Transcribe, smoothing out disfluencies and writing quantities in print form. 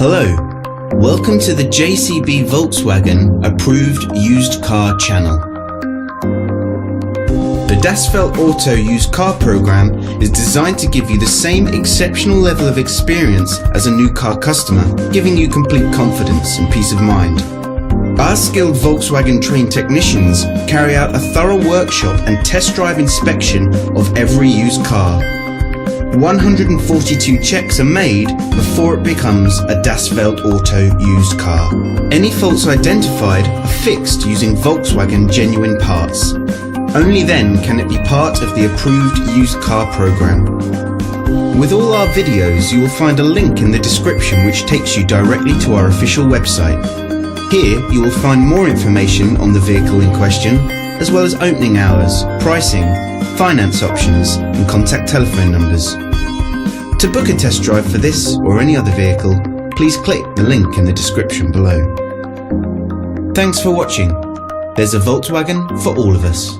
Hello, welcome to the JCB Volkswagen Approved Used Car channel. The Das Feld Auto Used Car program is designed to give you the same exceptional level of experience as a new car customer, giving you complete confidence and peace of mind. Our skilled Volkswagen trained technicians carry out a thorough workshop and test drive inspection of every used car. 142 checks are made before it becomes a Das Feld Auto used car. Any faults identified are fixed using Volkswagen genuine parts. Only then can it be part of the approved used car program. With all our videos, you will find a link in the description which takes you directly to our official website. Here you will find more information on the vehicle in question, as well as opening hours, pricing, finance options and contact telephone numbers. To book a test drive for this or any other vehicle, please click the link in the description below. Thanks for watching. There's a Volkswagen for all of us.